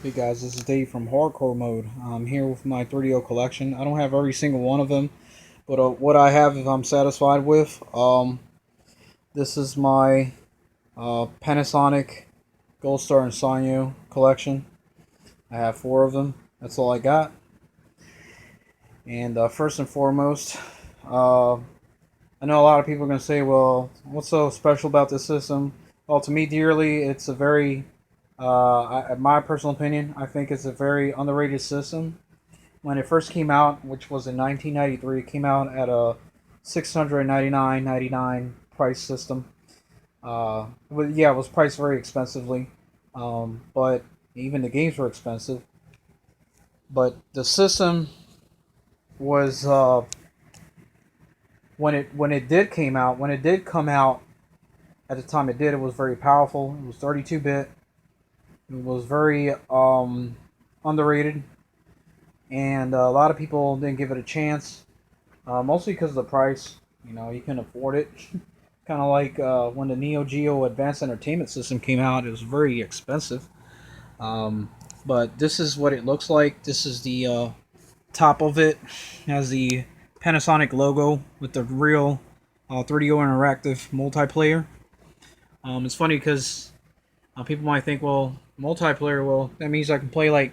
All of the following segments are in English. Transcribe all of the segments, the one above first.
Hey guys, this is Dave from Hardcore Mode. I'm here with my 3DO collection. I don't have every single one of them, but what I have, I'm satisfied with. This is my Panasonic Gold Star and Sanyo collection. I have four of them. That's all I got. And first and foremost, uh, I know a lot of people are going to say, well, what's so special about this system? Well, to me, dearly, it's a very, my personal opinion, I think it's a very underrated system. When it first came out, which was in 1993, it came out at a 699.99 price system. Yeah, it was priced very expensively, but even the games were expensive. But the system was when it did come out at the time it was very powerful. It was 32-bit. It was very underrated, and a lot of people didn't give it a chance. Mostly because of the price. You know, you can afford it. Kind of like when the Neo Geo Advanced Entertainment System came out, it was very expensive. Um, but this is what it looks like. This is the top of it. It has the Panasonic logo with the real 3DO interactive multiplayer. It's funny because people might think, well, multiplayer, well, that means I can play like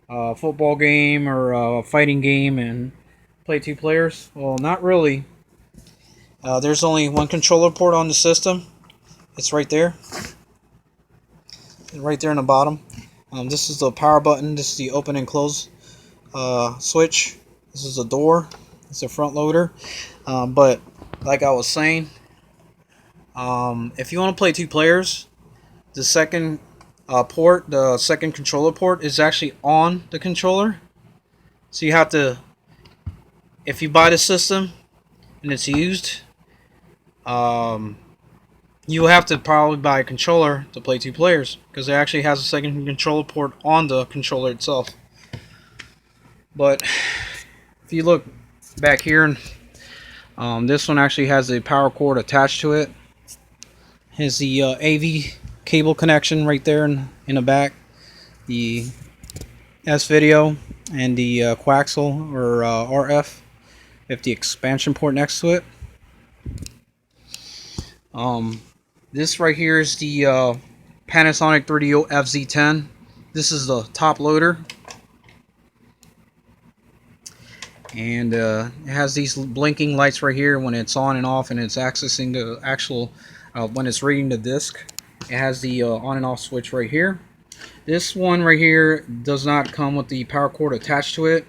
a football game or a fighting game and play two players. Well, not really. There's only one controller port on the system. It's right there in the bottom. This is the power button. This is the open and close switch. This is the door. It's a front loader. But like I was saying, if you want to play two players, the second the second controller port is actually on the controller. So you have to, if you buy the system and it's used, um, you have to probably buy a controller to play two players because it actually has a second controller port on the controller itself. But if you look back here, this one actually has a power cord attached to it. Has the AV cable connection right there in the back, the S video, and the coaxial or RF. If the expansion port next to it. This right here is the Panasonic 3DO FZ10. This is the top loader, and it has these blinking lights right here when it's on and off, and it's accessing the actual when it's reading the disc. It has the on and off switch right here. This one right here does not come with the power cord attached to it,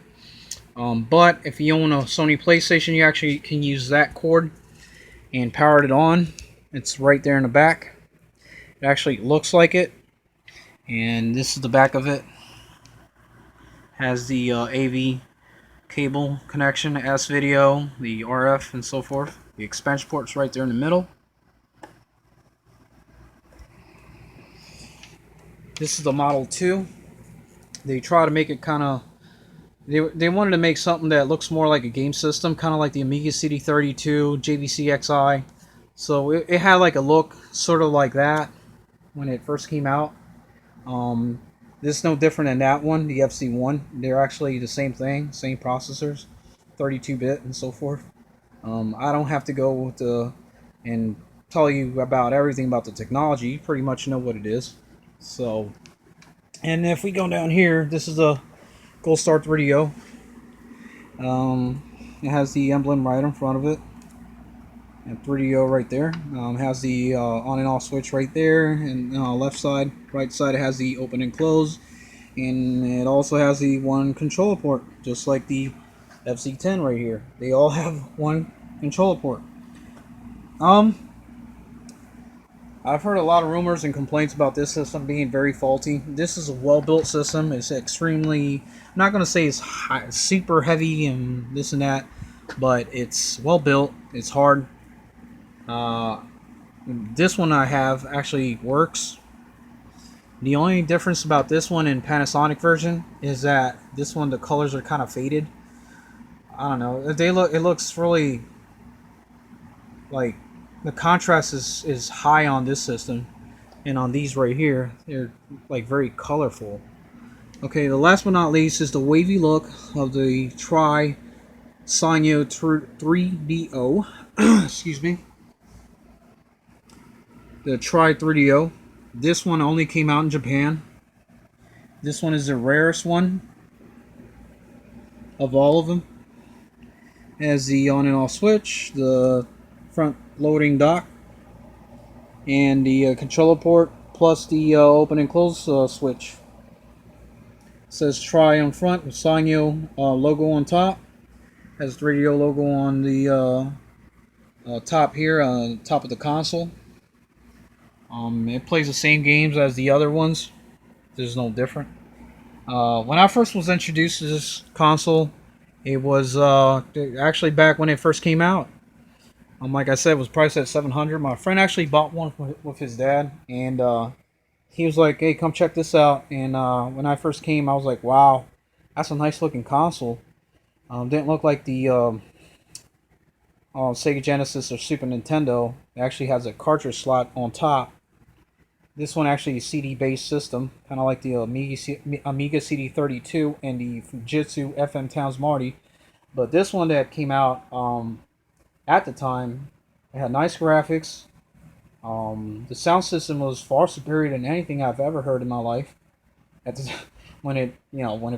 but if you own a Sony PlayStation, you actually can use that cord and power it on. It's right there in the back. It actually looks like it, and this is the back of it. Has the AV cable connection, S video, the RF, and so forth. The expansion port's right there in the middle. This is the Model 2. They try to make it kind of. They wanted to make something that looks more like a game system, kind of like the Amiga CD32, JVC XI. So it had like a look sort of like that when it first came out. This is no different than that one, the FC1. They're actually the same thing, same processors, 32-bit and so forth. I don't have to go with and tell you about everything about the technology. You pretty much know what it is. So, and if we go down here, this is a Gold Star 3DO. It has the emblem right in front of it, and 3DO right there. Has the on and off switch right there, and left side, right side it has the open and close, and it also has the one controller port, just like the FC10 right here. They all have one controller port. I've heard a lot of rumors and complaints about this system being very faulty. This is a well-built system. It's extremely, I'm not going to say it's super heavy and this and that, but it's well-built. It's hard. Uh, this one I have actually works. The only difference about this one and Panasonic version is that this one, the colors are kind of faded. I don't know. It looks really like the contrast is high on this system, and on these right here, they're like very colorful. Okay, the last but not least is the wavy look of the Tri Sanyo 3DO. Excuse me. The Tri 3DO. This one only came out in Japan. This one is the rarest one of all of them. It has the on and off switch, the front loading dock, and the controller port, plus the open and close switch. It says Tri on front with Sanyo logo on top. Has the radio logo on the top here, top of the console. It plays the same games as the other ones. There's no different. When I first was introduced to this console, it was actually back when it first came out. Like I said, it was priced at $700. My friend actually bought one with his dad, and he was like, "Hey, come check this out." And when I first came, I was like, "Wow, that's a nice looking console." Didn't look like the Sega Genesis or Super Nintendo. It actually has a cartridge slot on top. This one actually is CD-based system, kind of like the Amiga CD32 and the Fujitsu FM Towns Marty. But this one that came out at the time, it had nice graphics. The sound system was far superior than anything I've ever heard in my life. At the when it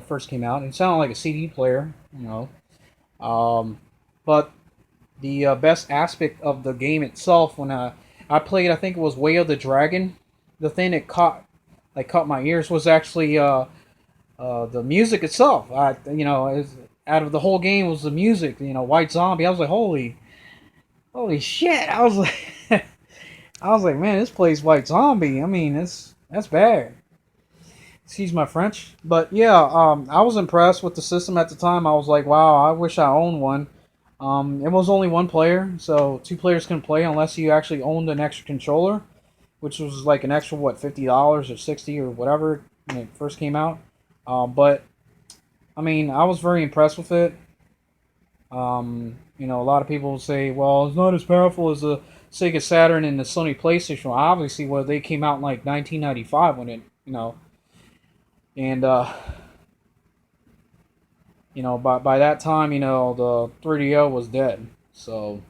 first came out, it sounded like a CD player, But the best aspect of the game itself, when I played, I think it was Way of the Dragon. The thing that caught my ears was actually the music itself. Out of the whole game was the music. White Zombie. I was like, holy shit! I was like, man, this plays White Zombie. I mean, that's bad. Excuse my French, but yeah, I was impressed with the system at the time. I was like, wow, I wish I owned one. It was only one player, so two players couldn't play unless you actually owned an extra controller, which was like an extra, what, $50 or 60 or whatever when it first came out. But I mean, I was very impressed with it. A lot of people say, well, it's not as powerful as the Sega Saturn and the Sony PlayStation. Well, obviously, they came out in like 1995 when it, and by that time, the 3DO was dead. So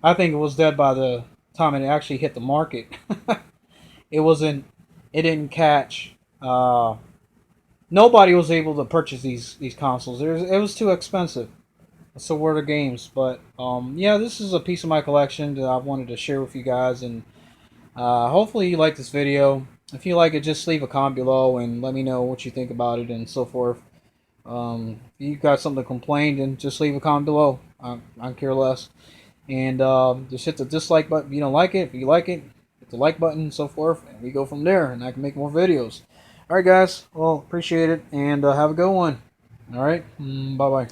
I think it was dead by the time it actually hit the market. It wasn't. It didn't catch. Nobody was able to purchase these consoles. It was too expensive. So were the games. But yeah, this is a piece of my collection that I wanted to share with you guys, and hopefully you like this video. If you like it, just leave a comment below and let me know what you think about it and so forth. If you got something to complain, then just leave a comment below. I care less. And just hit the dislike button if you don't like it. If you like it, hit the like button and so forth. And we go from there, and I can make more videos. Alright, guys. Well, appreciate it, and have a good one. Alright, bye-bye.